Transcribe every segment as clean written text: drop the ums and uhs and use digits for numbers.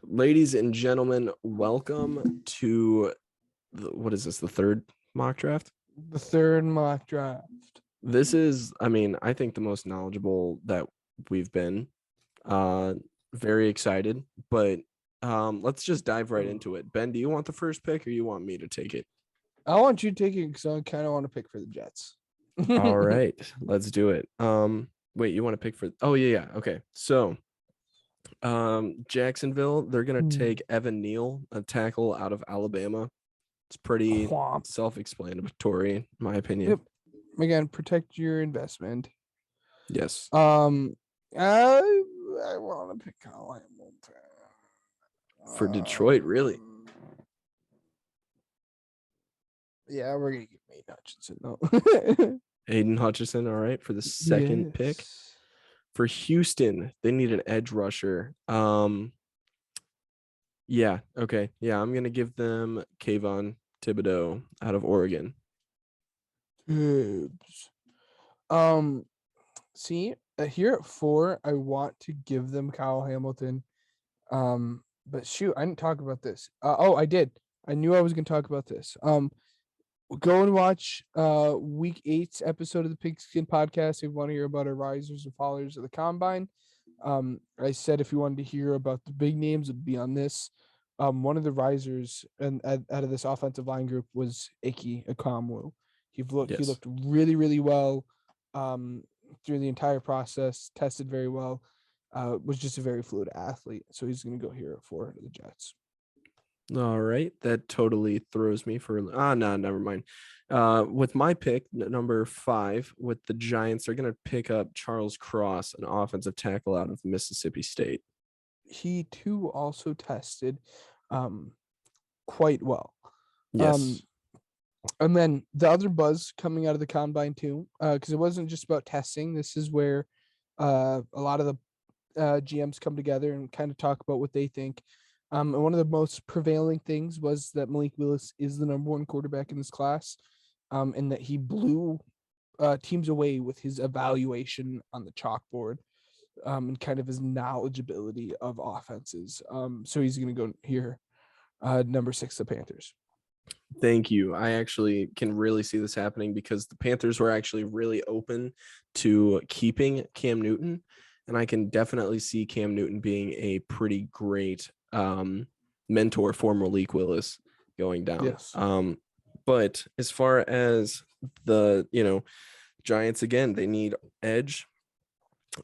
Ladies and gentlemen, welcome to what is this? The third mock draft. The third mock draft. This is, I think the most knowledgeable that we've been. Uh, very excited, but let's just dive right into it. Ben, do you want the first pick or you want me to take it? I want you to take it because I kind of want to pick for the Jets. All right, let's do it. Wait, you want to pick for? Oh yeah. Okay, so Jacksonville, they're gonna take Evan Neal, a tackle out of Alabama. It's pretty self-explanatory, in my opinion. Yep. Again, protect your investment. Yes. I want to pick Kyle Hamilton. For Detroit, really? Yeah, we're gonna get Aiden Hutchinson. No. Aiden Hutchinson, all right, for the second pick. For Houston, they need an edge rusher. Yeah, okay. Yeah, I'm gonna give them Kayvon Thibodeau out of Oregon. See, here at 4, I want to give them Kyle Hamilton. But shoot, I didn't talk about this. I did. I knew I was gonna talk about this. Go and watch week 8's episode of the Pigskin podcast if you want to hear about our risers and fallers of the combine. I said if you wanted to hear about the big names, it'd be on this. One of the risers and out of this offensive line group was Ike Ekwonu. He looked really, really well through the entire process, tested very well, was just a very fluid athlete. So he's going to go here at 4 to the Jets. All right, that totally throws me for no, never mind. With my pick, number 5, with the Giants, they're gonna pick up Charles Cross, an offensive tackle out of Mississippi State. He too also tested quite well. Yes. And then the other buzz coming out of the combine too, because it wasn't just about testing. This is where a lot of the GMs come together and kind of talk about what they think. And one of the most prevailing things was that Malik Willis is the number 1 quarterback in this class, and that he blew teams away with his evaluation on the chalkboard, and kind of his knowledgeability of offenses. So he's going to go here, number 6, the Panthers. Thank you. I actually can really see this happening because the Panthers were actually really open to keeping Cam Newton, and I can definitely see Cam Newton being a pretty great mentor for Malik Willis going down. Yes. But as far as the Giants, again, they need edge.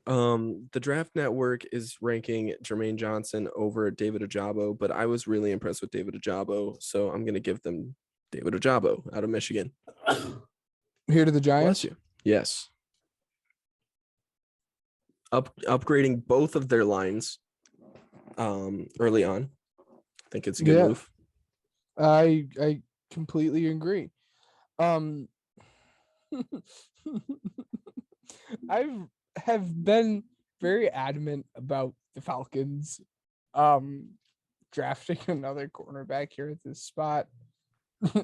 The Draft Network is ranking Jermaine Johnson over David Ojabo, but I was really impressed with David Ojabo, so I'm going to give them David Ojabo out of Michigan. Here to the Giants? Bless you. Yes. Upgrading both of their lines early on. I think it's a good move. I completely agree. I have been very adamant about the Falcons drafting another cornerback here at this spot. But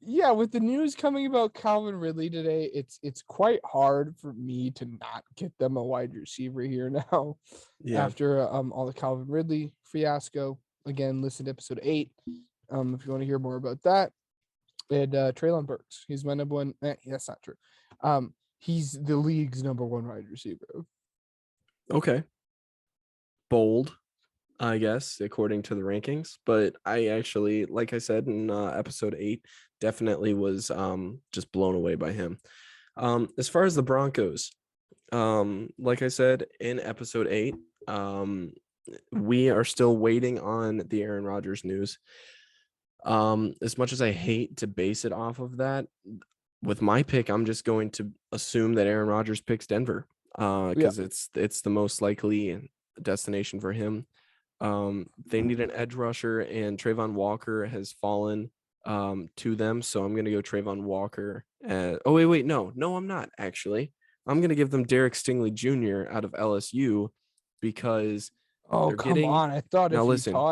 yeah, with the news coming about Calvin Ridley today, it's quite hard for me to not get them a wide receiver here now. Yeah. After all the Calvin Ridley fiasco. Again, listen to episode 8 if you want to hear more about that. And Treylon Burks, he's my number 1. That's not true. He's the league's number 1 wide receiver. Okay. Bold, I guess, according to the rankings. But I actually, like I said in episode 8, definitely was just blown away by him. As far as the Broncos, like I said in episode 8, we are still waiting on the Aaron Rodgers news. As much as I hate to base it off of that, with my pick, I'm just going to assume that Aaron Rodgers picks Denver because it's the most likely destination for him. They need an edge rusher, and Trayvon Walker has fallen to them, so I'm going to go Trayvon Walker. No, I'm not actually. I'm going to give them Derek Stingley Jr. out of LSU because come on. I thought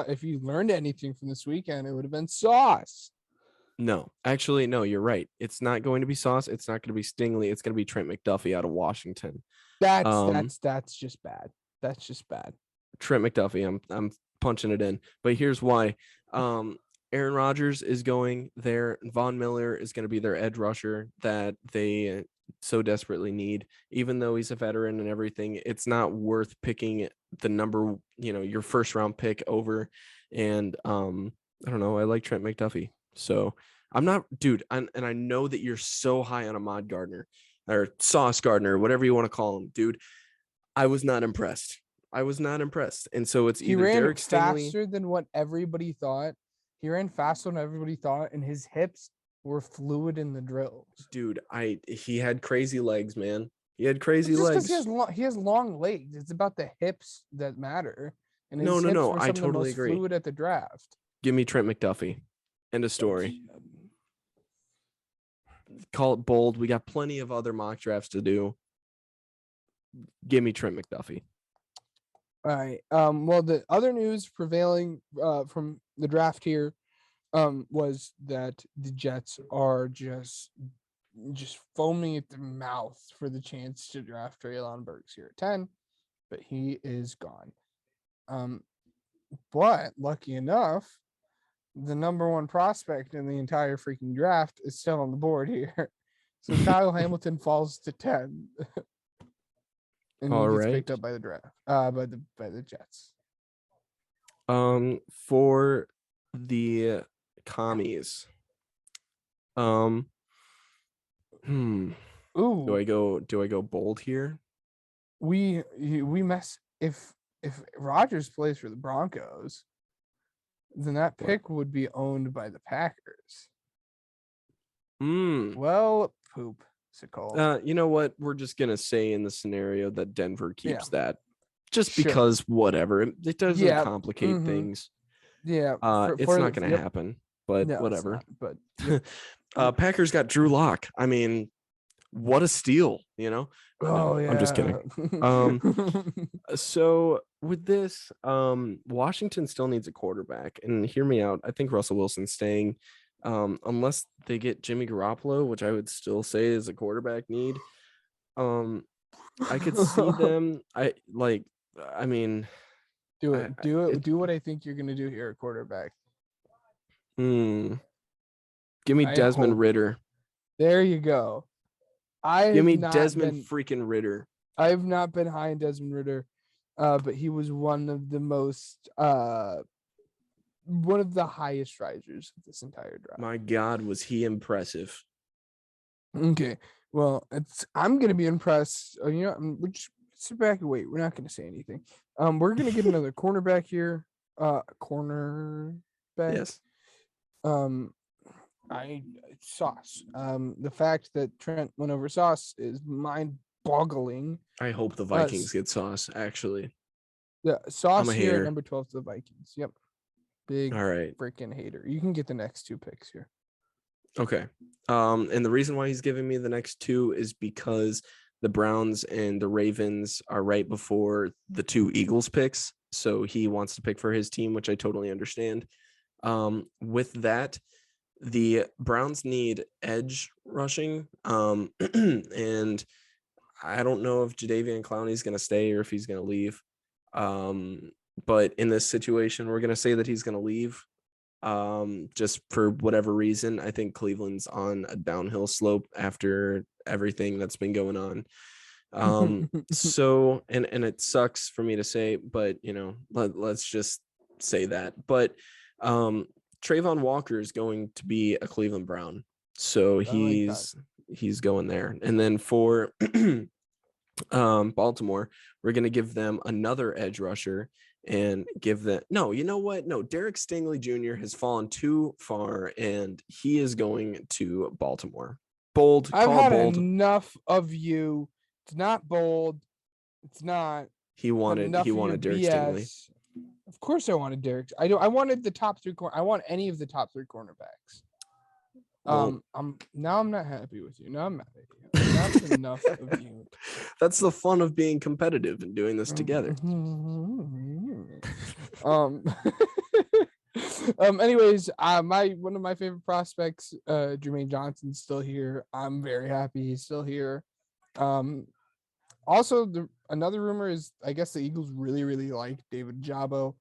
if you learned anything from this weekend, it would have been sauce. No, actually, no, you're right. It's not going to be Sauce. It's not going to be Stingley. It's going to be Trent McDuffie out of Washington. That's Um, that's that's just bad. That's just bad. Trent McDuffie. I'm punching it in. But here's why. Um, Aaron Rodgers is going there. Von Miller is going to be their edge rusher that they so desperately need. Even though he's a veteran and everything, it's not worth picking the number, your first round pick over. And I don't know. I like Trent McDuffie. So I'm not, dude. And I know that you're so high on Ahmad Gardner or Sauce Gardner, whatever you want to call him, dude. I was not impressed. I was not impressed. And so it's He either ran Derek Stingley, faster than what everybody thought. He ran faster than everybody thought, and his hips were fluid in the drills. dude. He had crazy legs, man. He had crazy It's just because legs. he has long legs. It's about the hips that matter, and No, his no, hips no. were I some of the totally most agree. fluid at the draft. Give me Trent McDuffie. End of story. Call it bold. We got plenty of other mock drafts to do. Give me Trent McDuffie. All right. Well, the other news prevailing from the draft here was that the Jets are just foaming at the mouth for the chance to draft Treylon Burks here at 10, but he is gone. But lucky enough, the number one prospect in the entire freaking draft is still on the board here. So Kyle Hamilton falls to 10. And he All gets right. picked up by the draft, by the Jets. For the commies. Um, Ooh, do I go bold here? we mess if Rodgers plays for the Broncos, then that What? pick would be owned by the Packers. Hmm. Well, poop. What's it called? You know what? We're just gonna say in the scenario that Denver Yeah, keeps that, just sure. because whatever. It doesn't Yeah. complicate Mm-hmm. things. Yeah. It's not For gonna yep. happen, but No, it's whatever. not. But yep. Packers got Drew Lock. I mean, what a steal, No, Oh I'm just kidding. yeah. So with this, Washington still needs a quarterback, and hear me out. I think Russell Wilson's staying, unless they get Jimmy Garoppolo, which I would still say is a quarterback need. I could see them. I mean, Do I, it. I- Do it. it. Do what I think you're gonna do here at quarterback. Hmm. Give me I Desmond hope. Ritter. There you go. I Give have me not Desmond been freaking Ritter. I have not been high in Desmond Ritter, but he was one of the most one of the highest risers of this entire draft. My God, was he impressive? Okay, well, I'm gonna be impressed. We're just sit back and wait. We're not gonna say anything. We're gonna get another cornerback here. Cornerback. Yes. Sauce. The fact that Trent went over Sauce is mind-boggling. I hope the Vikings get Sauce. Actually, Yeah, I'm Sauce a here at hater. number 12 to the Vikings. Yep. Big All right. freaking hater. You can get the next two picks here. Okay. And the reason why he's giving me the next two is because the Browns and the Ravens are right before the two Eagles picks. So he wants to pick for his team, which I totally understand. With that, the Browns need edge rushing. And I don't know if Jadeveon Clowney is going to stay or if he's going to leave. But in this situation, we're going to say that he's going to leave. Just for whatever reason. I think Cleveland's on a downhill slope after everything that's been going on. So and it sucks for me to say, but let's just say that. But Trayvon Walker is going to be a Cleveland Brown. So I like that. he's going there. And then for Baltimore, we're going to give them another edge rusher and give them you know what? No, Derek Stingley Jr. has fallen too far and he is going to Baltimore. Bold, I've call had bold. enough of you. It's not bold. It's not. He Had wanted enough of your Derek Stingley. BS. Of course, I wanted Derek. I wanted the top three. I want any of the top three cornerbacks. Well, I'm not happy with you. Now I'm mad at you. That's enough of you. that's the fun of being competitive and doing this together. um Anyways, my one of my favorite prospects, Jermaine Johnson's still here. I'm very happy he's still here. Um, Also, another rumor is I guess the Eagles really, really like David Jabo,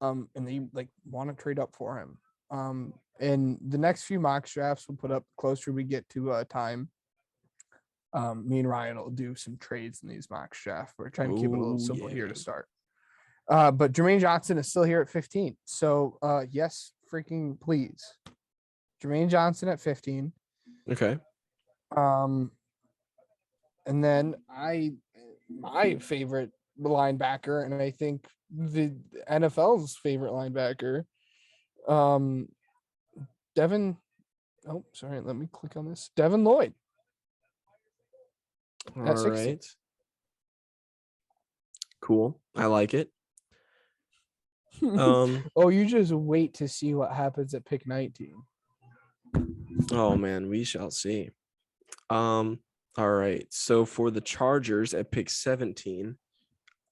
and they like want to trade up for him. And the next few mock drafts we'll put up closer we get to time. Me and Ryan will do some trades in these mock drafts. We're trying to keep it a little Oh simple here yeah. to start. But Jermaine Johnson is still here at 15. So yes, freaking please. Jermaine Johnson at 15. Okay. Um, and then my favorite linebacker, and I think the NFL's favorite linebacker, um, Devin. Oh, sorry. Let me click on this. Devin Lloyd All at 16. right. Cool. I like it. Oh, you just wait to see what happens at pick 19. Oh man, we shall see. All right. So for the Chargers at pick 17,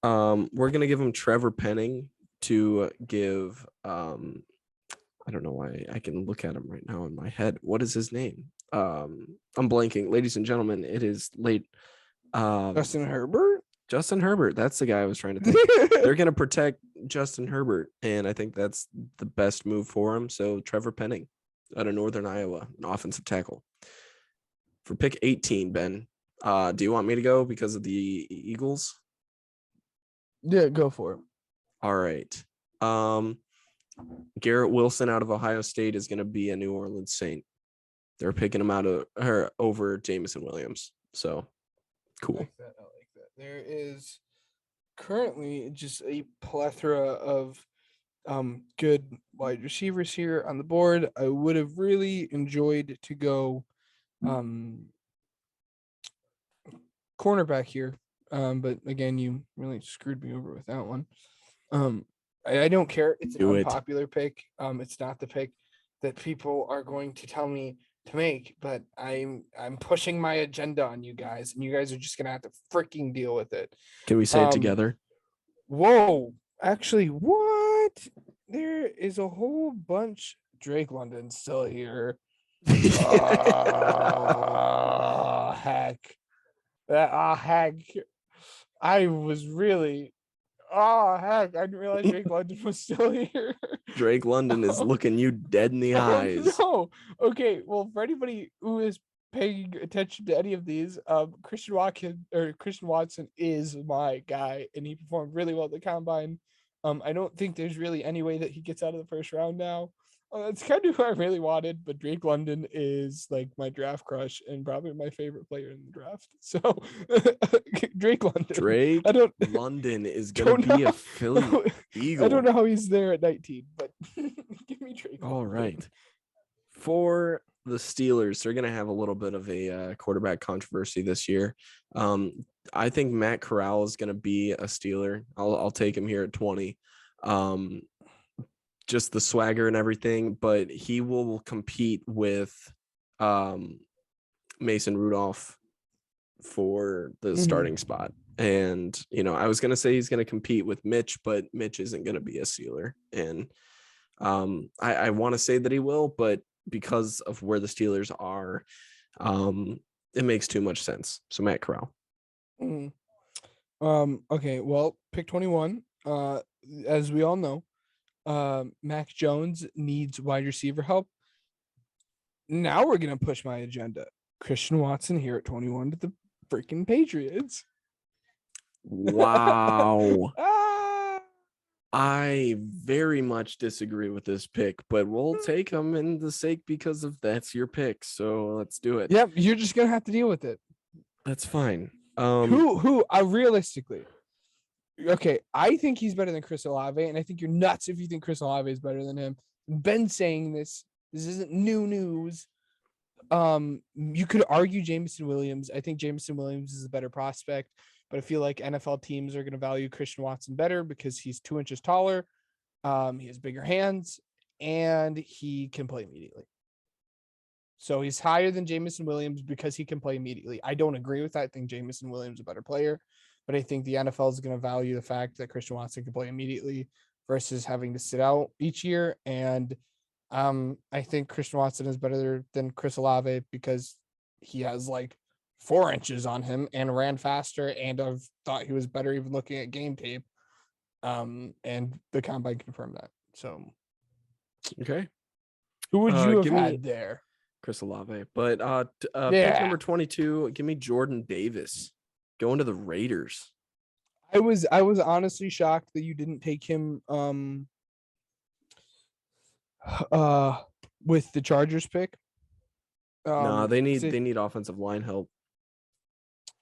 we're gonna give him Trevor Penning to give I don't know why I can look at him right now in my head. What is his name? I'm blanking. Ladies and gentlemen, it is late. Justin Herbert. Justin Herbert. That's the guy I was trying to think. They're gonna protect Justin Herbert, and I think that's the best move for him. So Trevor Penning out of Northern Iowa, an offensive tackle. For pick 18, Ben, do you want me to go because of the Eagles? Yeah, go for it. All right. Garrett Wilson out of Ohio State is going to be a New Orleans Saint. They're picking him out of her over Jamison Williams. So cool. I like that. There is currently just a plethora of good wide receivers here on the board. I would have really enjoyed to go cornerback here. But again, you really screwed me over with that one. I don't care. It's an Do it. unpopular pick. It's not the pick that people are going to tell me to make, but I'm pushing my agenda on you guys, and you guys are just gonna have to freaking deal with it. Can we say it together? Whoa, actually, what? There is a whole bunch. Drake London still here. Heck. Heck. I was really. Heck. I didn't realize Drake London was still here. Drake London is looking you dead in the eyes. No. Okay. Well, for anybody who is paying attention to any of these, Christian Watson is my guy, and he performed really well at the combine. I don't think there's really any way that he gets out of the first round now. That's kind of who I really wanted, but Drake London is like my draft crush and probably my favorite player in the draft. So Drake London. Drake London is gonna be a Philly Eagle. I don't know how he's there at 19, but give me Drake. All right. For the Steelers, they're gonna have a little bit of a quarterback controversy this year. I think Matt Corral is gonna be a Steeler. I'll take him here at 20. Just the swagger and everything, but he will compete with Mason Rudolph for the starting spot. And, I was going to say he's going to compete with Mitch, but Mitch isn't going to be a Steeler. And I want to say that he will, but because of where the Steelers are, it makes too much sense. So Matt Corral. Okay, well, pick 21. As we all know, Mac Jones needs wide receiver help. Now we're gonna push my agenda. Christian Watson here at 21 to the freaking Patriots. Wow. I very much disagree with this pick, but we'll take him in the sake because of that's your pick. So let's do it. Yep, you're just gonna have to deal with it. That's fine. Who realistically, okay, I think he's better than Chris Olave, and I think you're nuts if you think Chris Olave is better than him. Ben saying this isn't new news. You could argue Jameson Williams. I think Jameson Williams is a better prospect, but I feel like NFL teams are going to value Christian Watson better because he's 2 inches taller. He has bigger hands and he can play immediately. So he's higher than Jameson Williams because he can play immediately. I don't agree with that. I think Jameson Williams is a better player, but I think the NFL is going to value the fact that Christian Watson can play immediately versus having to sit out each year. And I think Christian Watson is better than Chris Olave because he has like 4 inches on him and ran faster, and I've thought he was better even looking at game tape. And the combine confirmed that. So Okay. who would you have Give me had there? Chris Olave. But pick Yeah. number 22, give me Jordan Davis. Going to the Raiders. I was honestly shocked that you didn't take him uh with the Chargers pick. Nah, they 'Cause need they need offensive line help.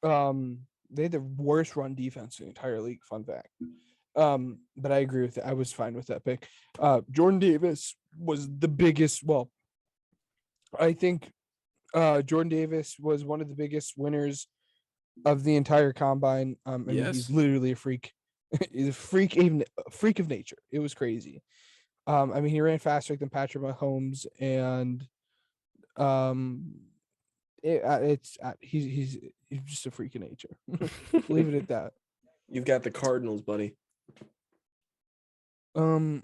they had the worst run defense in the entire league, fun fact. But I agree with it. I was fine with that pick. Jordan Davis was the biggest, well, I think Jordan Davis was one of the biggest winners of the entire combine. I mean, he's Yes. literally a freak. He's a freak, even a freak of nature. It was crazy. I mean, he ran faster than Patrick Mahomes, and um, he's just a freak of nature. Leave it at that. You've got the Cardinals, buddy. Um,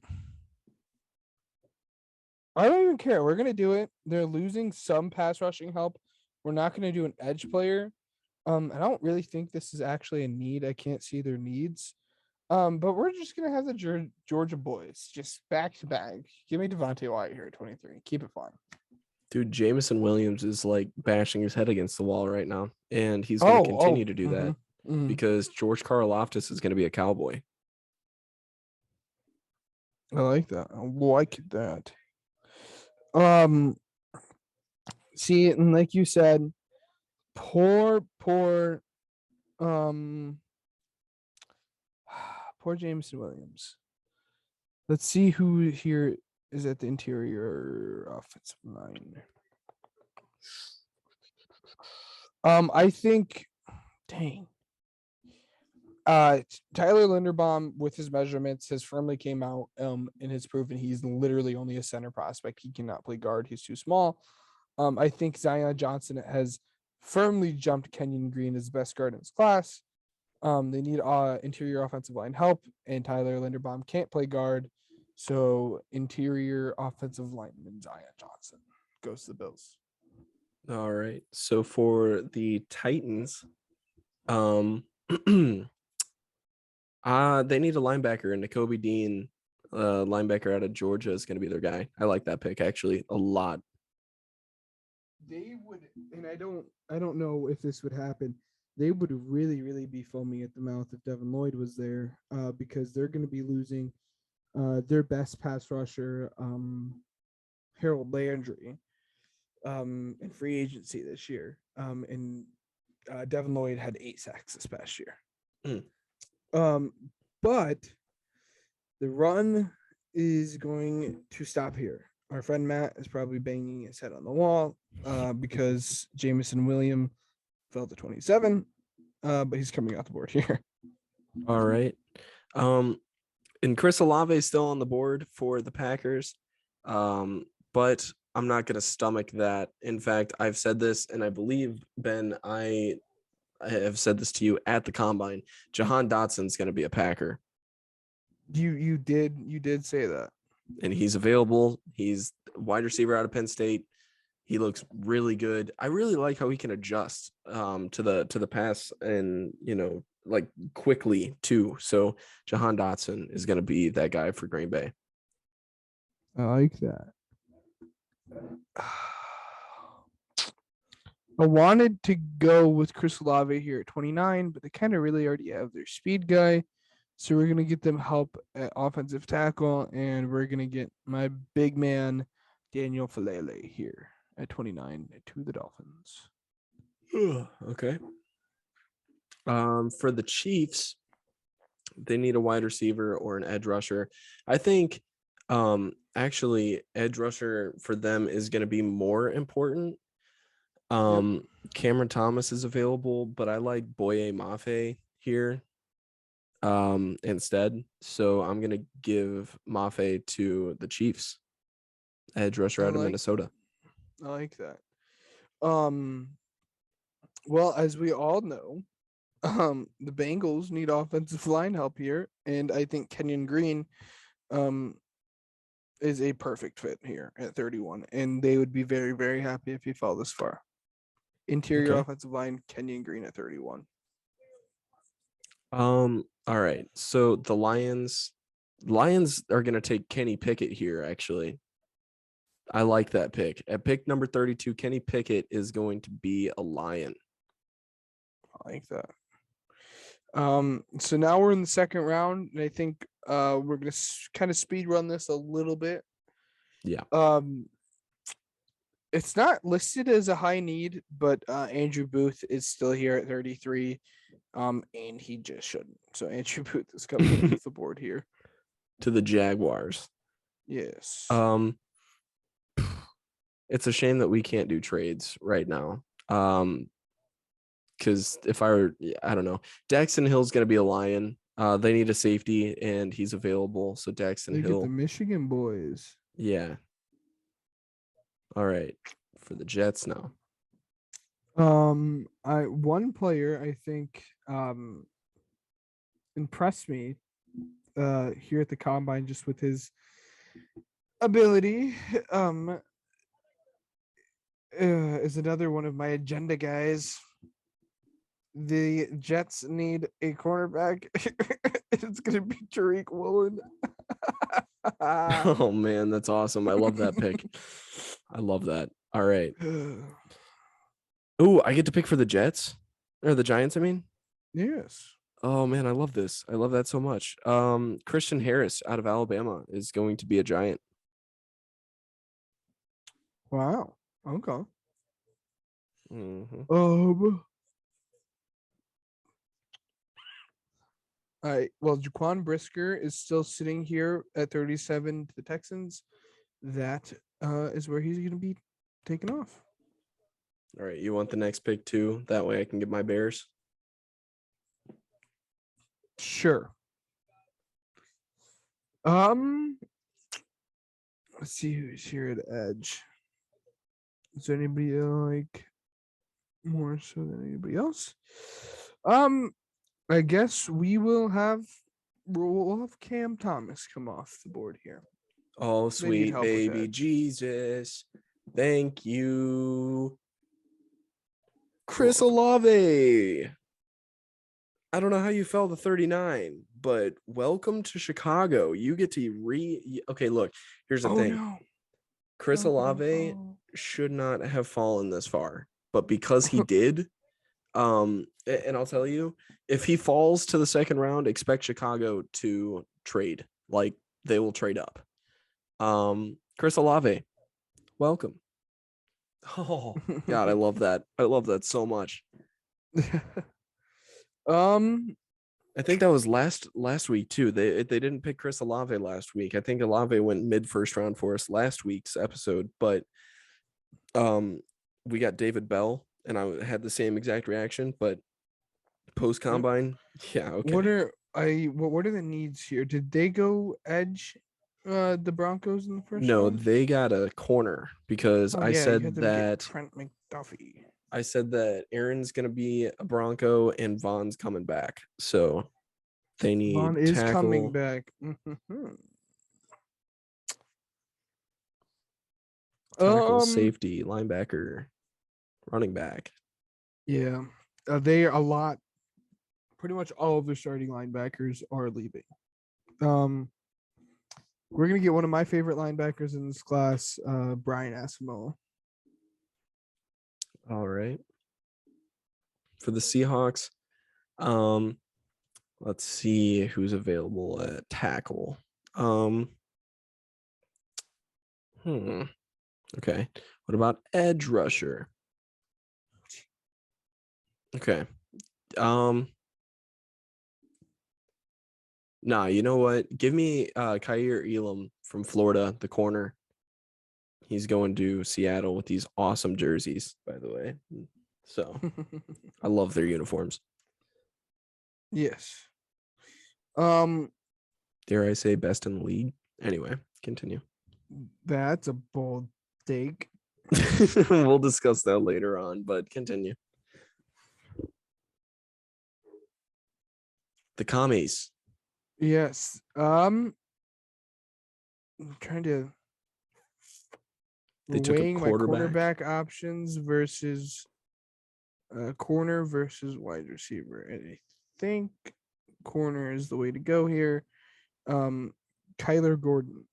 I don't even care. We're gonna do it. They're losing some pass rushing help. We're not gonna do an edge player. I don't really think this is actually a need. I can't see their needs. But we're just gonna have the Georgia boys just back to back. Give me Devontae Wyatt here at 23. Keep it fun. Dude, Jamison Williams is like bashing his head against the wall right now, and he's going to Oh, continue to do that mhm. because George Karlaftis is going to be a Cowboy. I like that. I like that. Um, see, and like you said, poor, um, poor Jameson Williams. Let's see who here is at the interior offensive line. I think, dang. Tyler Linderbaum with his measurements has firmly came out and has proven he's literally only a center prospect. He cannot play guard. He's too small. I think Zion Johnson has firmly jumped Kenyon Green as the best guard in his class. They need interior offensive line help, and Tyler Linderbaum can't play guard. So interior offensive lineman Zion Johnson goes to the Bills. All right. So for the Titans, they need a linebacker, and Nakobe Dean, linebacker out of Georgia, is going to be their guy. I like that pick actually a lot. They would, and I don't know if this would happen. They would really be foaming at the mouth if Devin Lloyd was there, because they're going to be losing their best pass rusher, Harold Landry, in free agency this year. And Devin Lloyd had 8 sacks this past year. But the run is going to stop here. Our friend Matt is probably banging his head on the wall because Jamison Williams fell to 27, but he's coming off the board here. All right. And Chris Olave is still on the board for the Packers. But I'm not going to stomach that. In fact, I've said this, and I believe, Ben, I have said this to you at the combine. Jahan Dotson's going to be a Packer. You did say that. And he's available. He's wide receiver out of Penn State. He looks really good. I really like how he can adjust to the pass and, like quickly too. So Jahan Dotson is going to be that guy for Green Bay. I like that. I wanted to go with Chris Olave here at 29, but they kind of really already have their speed guy. So we're going to get them help at offensive tackle, and we're going to get my big man, Daniel Falele, here at 29 to the Dolphins. Okay. For the Chiefs, they need a wide receiver or an edge rusher. I think actually edge rusher for them is going to be more important. Cameron Thomas is available, but I like Boye Mafe here instead. So I'm going to give Mafe to the Chiefs, edge rusher out of Minnesota. I like that. Well, as we all know, the Bengals need offensive line help here, and I think Kenyon Green um is a perfect fit here at 31, and they would be very, very happy if he fell this far. Interior Okay. offensive line, Kenyon Green at 31. All right. So the Lions are gonna take Kenny Pickett here, actually. I like that pick. At pick number 32, Kenny Pickett is going to be a Lion. I like that. So now we're in the second round, and I think we're gonna kind of speed run this a little bit. Yeah. It's not listed as a high need, but Andrew Booth is still here at 33. And he just shouldn't. So Andrew Booth is coming off the board here. To the Jaguars. Yes. Um, it's a shame that we can't do trades right now. Because if I were, I don't know, Daxton Hill's going to be a Lion. They need a safety, and he's available. So Daxton Look at the Hill, Michigan boys. yeah. All right, for the Jets now. I one player I think impressed me here at the combine just with his ability. Is another one of my agenda guys. The Jets need a cornerback. It's gonna be Tariq Woolen. Oh man, that's awesome. I love that pick. I love that. All right. Oh, I get to pick for the Jets or the Giants, I mean. Yes. Oh man, I love this. I love that so much. Christian Harris out of Alabama is going to be a Giant. Wow. Okay. Mm-hmm. All right. Well, Jaquan Brisker is still sitting here at 37 to the Texans. That is where he's going to be taken off. All right, you want the next pick too? That way I can get my Bears. Sure. Let's see who's here at Edge. Is there anybody like more so than anybody else? I guess we'll have Cam Thomas come off the board here. Oh, They need sweet help with baby edge. Jesus. Thank you. You're Chris welcome. Olave. I don't know how you fell to 39, but welcome to Chicago. You get to okay, look, here's the Oh thing. no. Chris How could he Olave fall? should not have fallen this far, but because he did, and I'll tell you, if he falls to the second round, expect Chicago to trade. Like they will trade up. Chris Olave, welcome. Oh God, I love that. I love that so much. um I think that was last week too. They didn't pick Chris Olave last week. I think Olave went mid first round for us last week's episode, but we got David Bell, and I had the same exact reaction. But post combine, yeah, what okay. are what are the needs here? Did they go edge the Broncos in the first No, round? they got a corner because Oh yeah, you had them get Trent McDuffie. I said that Aaron's gonna be a Bronco and Vaughn's coming back, so they Vaughn need is coming tackle, back. Mhm. tackle, Um, safety, linebacker, running back. yeah, they are a lot. Pretty much all of their starting linebackers are leaving. Um, we're gonna get one of my favorite linebackers in this class, Brian Asamoah. All right. For the Seahawks, um, let's see who's available at tackle. Um, Okay. What about edge rusher? Okay. Um, nah, you know what? Give me Kyer Elam from Florida, the corner. He's going to Seattle with these awesome jerseys, by the way. So I love their uniforms. Yes. Um, Dare I say best in the league? Anyway, continue. that's a bold take. We'll discuss that later on, but continue. The commies. Yes. I'm trying to. They We're took a weighing my quarterback. quarterback options versus corner versus wide receiver, and I think corner is the way to go here. Kyler Gordon.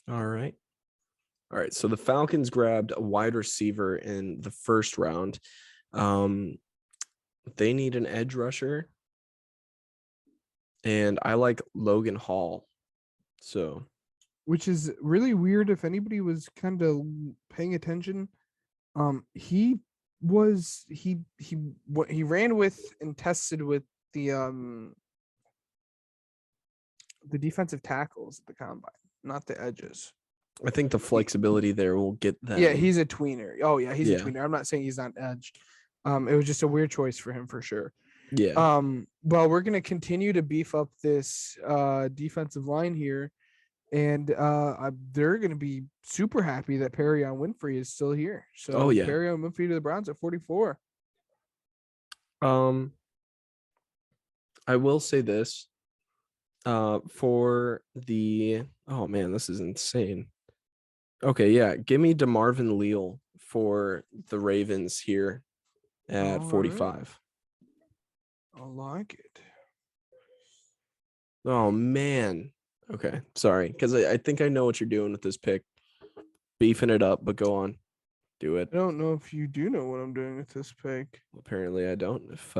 All right. All right. So the Falcons grabbed a wide receiver in the first round. Um, they need an edge rusher, and I like Logan Hall. So Which is really weird if anybody was kind of paying attention. He was he what he ran with and tested with the the defensive tackles at the combine, not the edges. I think the He, flexibility there will get yeah, them. he's a tweener. Oh yeah, he's a Yeah. tweener. I'm not saying he's not edge. It was just a weird choice for him for sure. Yeah. Well, we're gonna continue to beef up this defensive line here, and they're gonna be super happy that Perrion Winfrey is still here. Oh So yeah. Perrion Winfrey to the Browns at 44. Um, I will say this. For the oh man, this is insane. Okay, yeah, give me DeMarvin Leal for the Ravens here at All right, 45. I like it. Oh man. Okay, sorry, because I think I know what you're doing with this pick, beefing it up. But go on, do it. I don't know if you do know what I'm doing with this pick. Apparently, I don't. If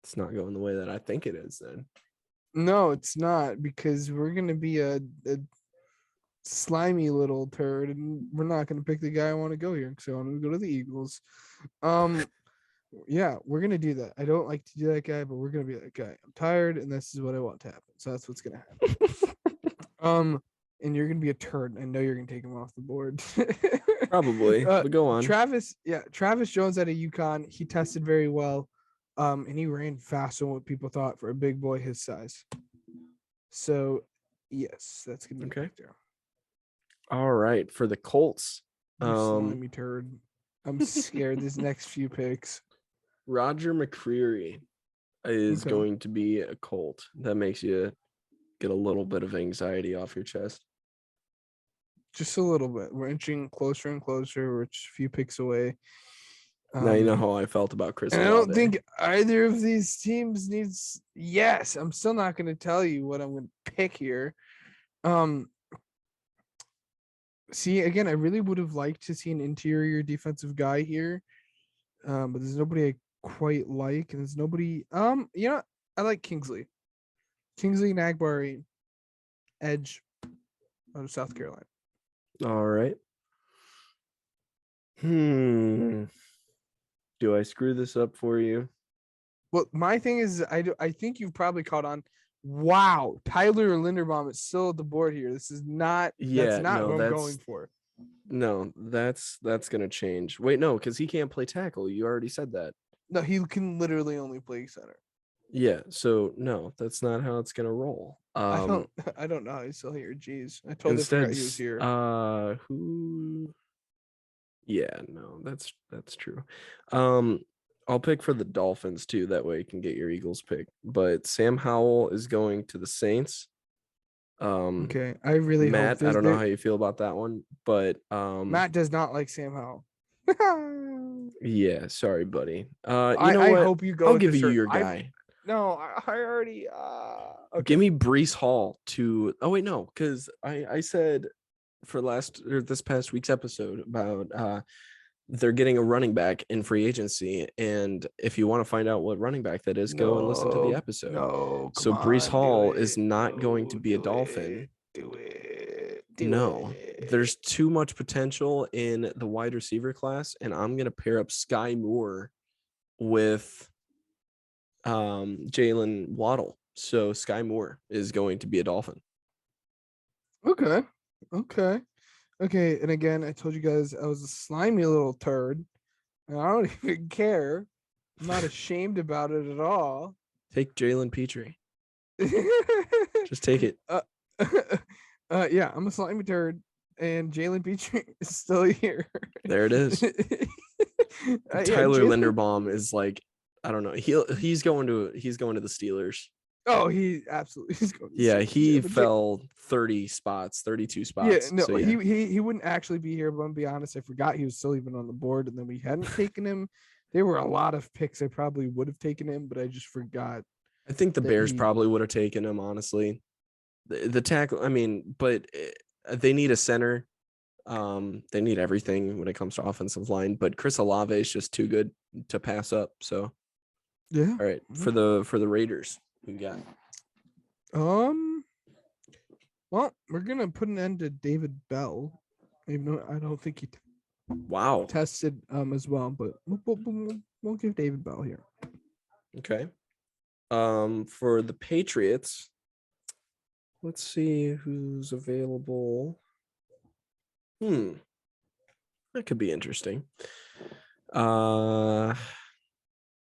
it's not going the way that I think it is, then No, it's not because we're gonna be a slimy little turd, and we're not gonna pick the guy I want to go here. So I'm gonna go to the Eagles. Um, yeah, we're gonna do that. I don't like to do that guy, but we're gonna be that guy. I'm tired, and this is what I want to happen. So that's what's gonna happen. And you're gonna be a turd. I know you're gonna take him off the board. probably. But go on. Travis Jones out of UConn. He tested very well. And he ran faster than what people thought for a big boy his size. So yes, that's gonna be Okay. back there. All right, for the Colts, You slimy turd. I'm scared these next few picks. Roger McCreary is Okay. going to be a Colt. That makes you get a little bit of anxiety off your chest. Just a little bit. We're inching closer and closer. We're just a few picks away. Now you know how I felt about Chris And I Olave. don't think either of these teams needs. Yes, I'm still not going to tell you what I'm going to pick here. See, again, I really would have liked to see an interior defensive guy here, but there's nobody I quite like, and there's nobody. I like Kingsley Nagbari, edge out of South Carolina. All right. Do I screw this up for you? Well, my thing is, I think you've probably caught on. Wow, Tyler Linderbaum is still at the board here. This is not. That's not what I'm going for. No, that's gonna change. Wait, no, because he can't play tackle. You already said that. No, he can literally only play center. Yeah, so no, that's not how it's gonna roll. I don't know how he's still here. Jeez, I totally Instead, forgot he was here. who? Yeah, no, that's true. I'll pick for the Dolphins too. That way you can get your Eagles pick. But Sam Howell is going to the Saints. Okay, I really hope Matt, I don't know there. how you feel about that one, but Matt does not like Sam Howell. yeah, sorry, buddy. You know I what? hope you go. I'll with give the you your I guy. no, I already. Okay. Give me Brees Hall to. Oh wait, no, because I said for this past week's episode about they're getting a running back in free agency, and if you want to find out what running back that is, go and listen to the episode. No, So come Brees on, Hall do is it. not going to No, be a do Dolphin. it. Do it. No, there's too much potential in the wide receiver class, and I'm gonna pair up Sky Moore with Jalen Waddle. So Sky Moore is going to be a Dolphin. Okay. And again, I told you guys I was a slimy little turd, and I don't even care. I'm not ashamed about it at all. Take Jalen Petrie. Just take it. Yeah, I'm a slimy turd, and Jalen Petrie is still here. There it is. Tyler Linderbaum is like, I don't know. He's going to the Steelers. Oh, he absolutely is going to Yeah, safety he championship. fell 30 spots, 32 Yeah, spots. no, So yeah, he wouldn't actually be here, but I'm gonna be honest, I forgot he was still even on the board, and then we hadn't taken him. There were a lot of picks I probably would have taken him, but I just forgot I think the that Bears he. probably would have taken him, honestly. The tackle, I mean, but they need a center. They need everything when it comes to offensive line, but Chris Olave is just too good to pass up. So, Yeah. all right, for the Raiders, we got Um. Well, we're gonna put an end to David Bell, even though I don't think he wow. tested as well, but we'll give David Bell here. Okay. For the Patriots, let's see who's available. That could be interesting. Trying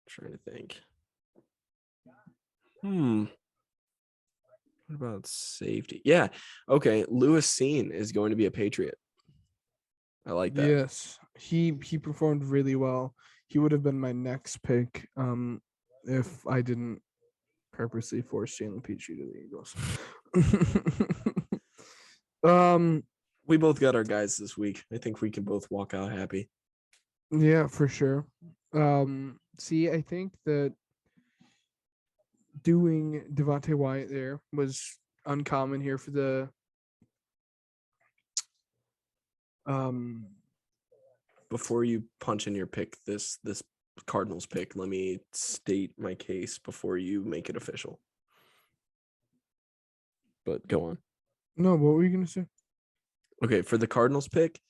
to think. What about safety? Yeah. Okay. Lewis Seen is going to be a Patriot. I like that. Yes, he performed really well. He would have been my next pick if I didn't purposely force Jalen Petrie to the Eagles. um We both got our guys this week. I think we can both walk out happy. yeah, for sure. See, I think that doing Devontae Wyatt there was uncommon here for the um Before you punch in your pick, this Cardinals pick, let me state my case before you make it official. But go on. no, what were you gonna say? Okay, for the Cardinals pick,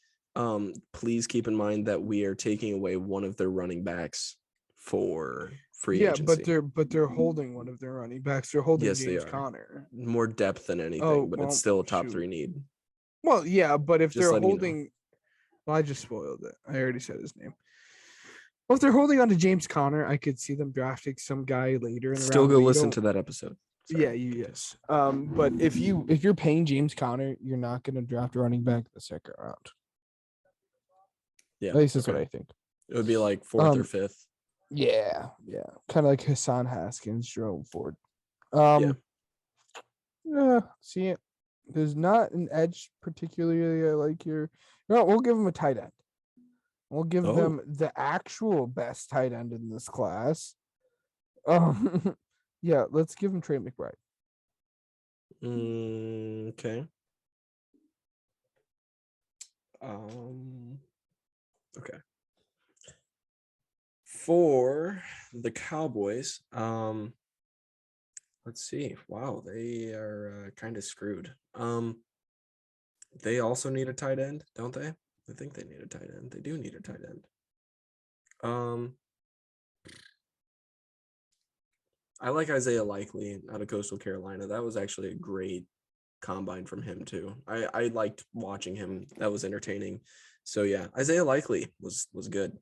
please keep in mind that we are taking away one of their running backs for free Yeah, but agency. they're holding one of their running backs. They're holding Yes, they James are. Conner. More depth than Oh anything, but it's well, still a top shoot. 3 need. Well, yeah, but if Just they're letting you know. holding, well, I just spoiled it. I already said his name. Well, if they're holding on to James Conner, I could see them drafting some guy later in the Still round. go But you listen don't. to that episode. Sorry. Yeah, yes. But if you're paying James Conner, you're not going to draft a running back in the second round. Yeah. At least that's okay. what I think. It would be like 4th or 5th. Yeah, kind of like Hassan Haskins, Jerome Ford. Yeah. See it. There's not an edge particularly I like here. No, we'll give them a tight end. We'll give them the actual best tight end in this class. Yeah, let's give him Trey McBride. Okay. Okay. For the Cowboys, let's see. Wow, they are kind of screwed. They also need a tight end, don't they? I think they need a tight end. They do need a tight end. I like Isaiah Likely out of Coastal Carolina. That was actually a great combine from him too. I liked watching him. That was entertaining. So yeah, Isaiah Likely was good.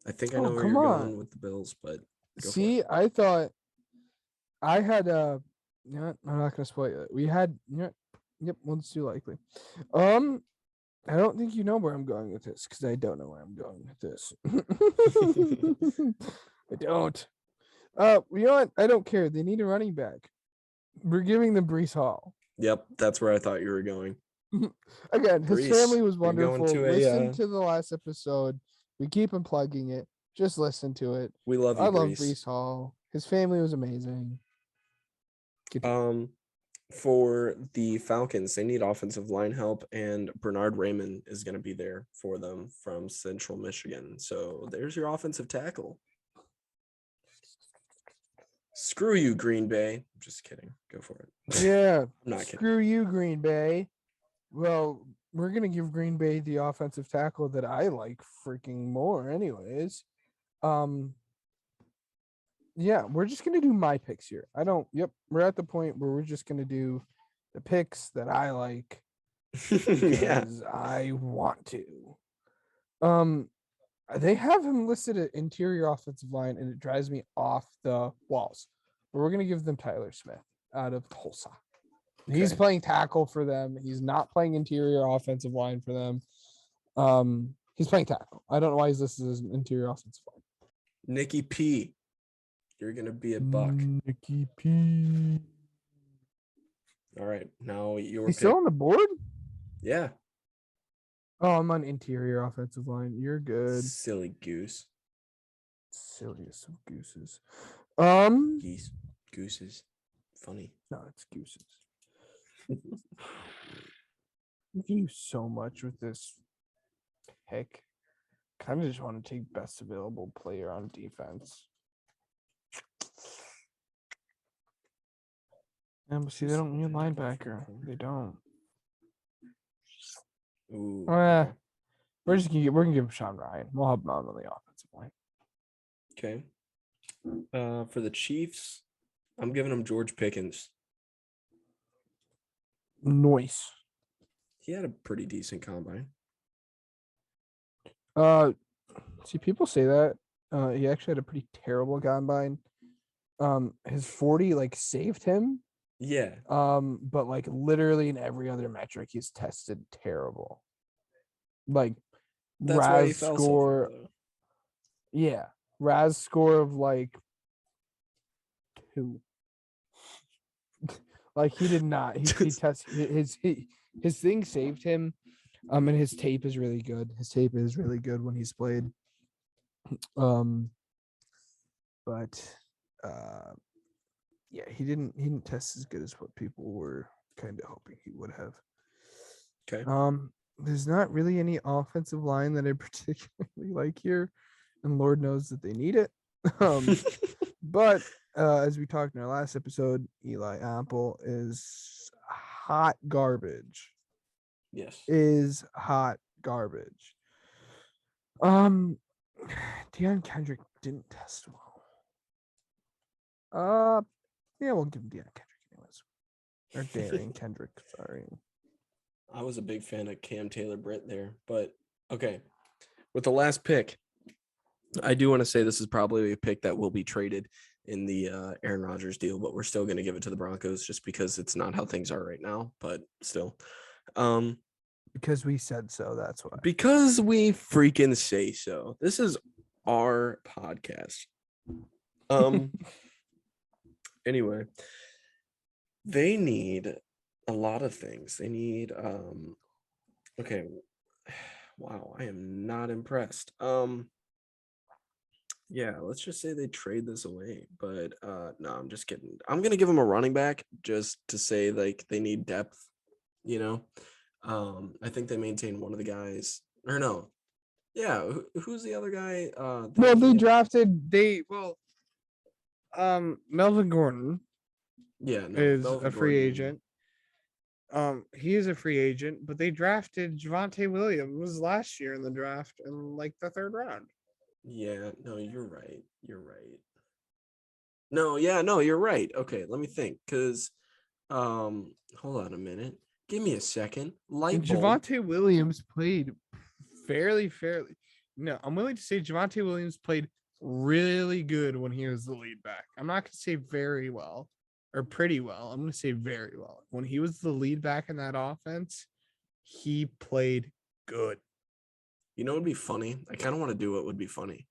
I think I know Oh, where come you're on. going with the Bills, but go for it. See, I thought I had I'm not gonna spoil it. We had yep, let's do likely. I don't think you know where I'm going with this because I don't know where I'm going with this. I don't. You know what? I don't care. They need a running back. We're giving them Brees Hall. Yep, that's where I thought you were going. Again, his family was You're going wonderful. to Listen a to the last episode. We keep unplugging it. Just listen to it. we love I you, love Brees. Brees Hall. His family was amazing. For the Falcons, they need offensive line help, and Bernard Raymond is going to be there for them from Central Michigan. So there's your offensive tackle. Screw you, Green Bay. I'm just kidding. Go for it. Yeah. I'm not Screw kidding. you, Green Bay. Well, we're gonna give Green Bay the offensive tackle that I like freaking more, anyways. Yeah, we're just gonna do my picks here. We're at the point where we're just gonna do the picks that I like Yeah. because I want to. They have him listed at interior offensive line, and it drives me off the walls. But we're gonna give them Tyler Smith out of Tulsa. He's Okay. playing tackle for them. He's not playing interior offensive line for them. He's playing tackle. I don't know why he's listed as an interior offensive line. Nikki P. You're gonna be a buck. Nikki P. All right, now your He's still pick. on the board? Yeah, Oh, I'm on interior offensive line. You're good. silly goose. Silliest of gooses. Um, Geese, gooses, funny. no, it's gooses. Thank you so much with this pick. Kind of just want to take best available player on defense. And see, they don't need a linebacker. They don't. Ooh, Okay. We're gonna give him Sean Ryan. We'll help him out on the offensive line. okay. For the Chiefs, I'm giving him George Pickens. Noise. He had a pretty decent combine. See, people say that. He actually had a pretty terrible combine. His 40 like saved him. Yeah, But like literally in every other metric, he's tested terrible. Like that's why he Raz fell so far, score, though. yeah, Raz score of like 2. Like he did not. He test his thing saved him. And his tape is really good. His tape is really good when he's played. But yeah, he didn't test as good as what people were kind of hoping he would have. Okay. There's not really any offensive line that I particularly like here, and Lord knows that they need it. But as we talked in our last episode, Eli Apple is hot garbage. Yes. Is hot garbage. Deion Kendrick didn't test well. Yeah, we'll give him Deion Kendrick anyways. Or Darian Kendrick, sorry. I was a big fan of Cam Taylor-Britt there, but okay. With the last pick, I do want to say this is probably a pick that will be traded in the Aaron Rodgers deal, but we're still going to give it to the Broncos just because it's not how things are right now, but still. Because we said so, that's why. Because we freaking say so. This is our podcast. Anyway, they need a lot of things. They need okay. Wow, I am not impressed. Yeah, let's just say they trade this away, but no, I'm just kidding. I'm gonna give them a running back just to say like they need depth, you know. I think they maintain one of the guys, or no, yeah, who's the other guy? Melvin Gordon Yeah, no, is Melvin a free Gordon. agent. He is a free agent, but they drafted Javonte Williams last year in the draft in like the 3rd round. Yeah, no, you're right. You're right. No, yeah, no, you're right. Okay, let me think, because hold on a minute. Give me a second. And Light bulb. Javonte Williams played fairly. No, I'm willing to say Javonte Williams played really good when he was the lead back. I'm not going to say very well or pretty well. I'm going to say very well. When he was the lead back in that offense, he played good. You know what would be funny? I kind of want to do what would be funny.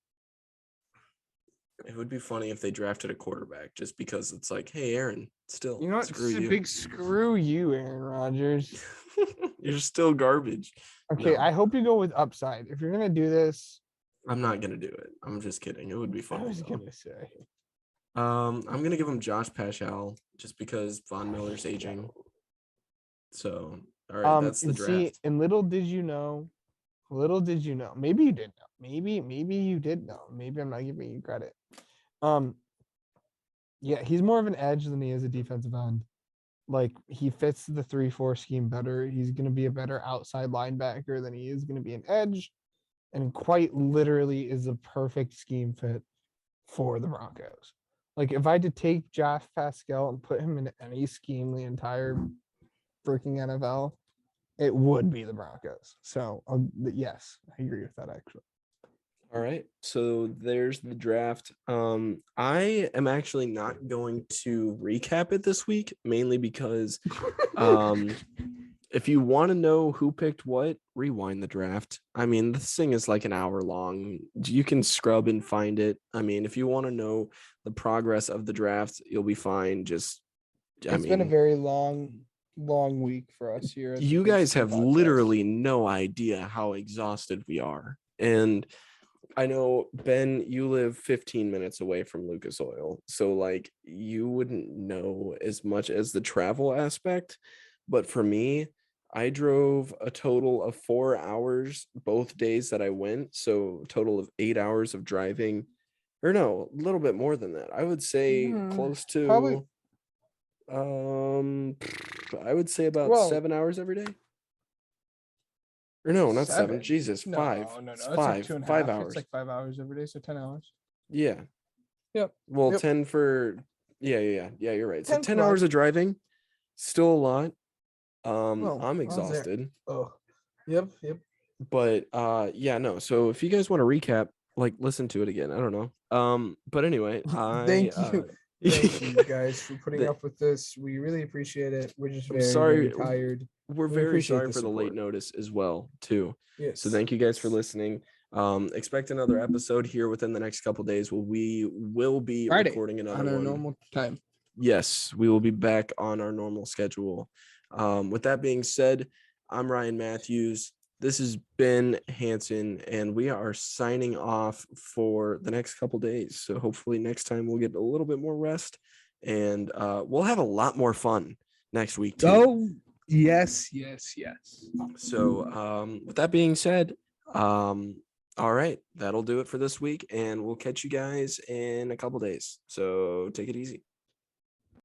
It would be funny if they drafted a quarterback just because it's like, hey, Aaron, still, You know what? screw It's a you. big screw you, Aaron Rodgers. You're still garbage. Okay, No, I hope you go with upside. If you're gonna do this, I'm not gonna do it. I'm just kidding. It would be I funny was though. gonna say. I'm gonna give him Josh Paschal just because Von Miller's aging. So, all right, that's the And see, draft. and little did you know, maybe you did know, maybe you did know, maybe I'm not giving you credit. Yeah, he's more of an edge than he is a defensive end. Like he fits the 3-4 scheme better. He's gonna be a better outside linebacker than he is gonna be an edge, and quite literally is a perfect scheme fit for the Broncos. Like if I had to take Josh Pascal and put him in any scheme the entire freaking NFL, it would be the Broncos. So yes, I agree with that actually. All right. So there's the draft. I am actually not going to recap it this week, mainly because if you want to know who picked what, rewind the draft. I mean, this thing is like an hour long. You can scrub and find it. I mean, if you want to know the progress of the draft, you'll be fine. Just, I It's been a mean, very long week for us here at the you guys Pigskin have podcast. literally no idea how exhausted we are. And I know, Ben, you live 15 minutes away from Lucas Oil. So, like, you wouldn't know as much as the travel aspect. But for me, I drove a total of 4 hours both days that I went. So, a total of 8 hours of driving. Or no, a little bit more than that. I would say close Probably to, I would say about well 7 hours every day. Or no, not seven. 7. Jesus, five. No. It's It's like five. two and a Five half. It's hours. like 5 hours every day, so 10 hours. Yeah. Yep. Well, Yep. 10 for yeah, you're right. So 10 10 combined. hours of driving, still a lot. Well, I'm I was there. exhausted. Oh. Yep. But yeah, no. So if you guys want to recap, like listen to it again. I don't know. But anyway, I Thank you. Thank you guys for putting the, up with this. We really appreciate it. We're just I'm very, very sorry. tired. We're We very appreciate sorry the for the late support. notice as well, too. So Yes. thank you guys for listening. Expect another episode here within the next couple days. We will be Friday recording another on our one. normal time. Yes, we will be back on our normal schedule. With that being said, I'm Ryan Matthews. This is Ben Hansen, and we are signing off for the next couple days. So hopefully next time we'll get a little bit more rest, and we'll have a lot more fun next week too. Oh, yes. So with that being said, all right, that'll do it for this week, and we'll catch you guys in a couple days. So take it easy.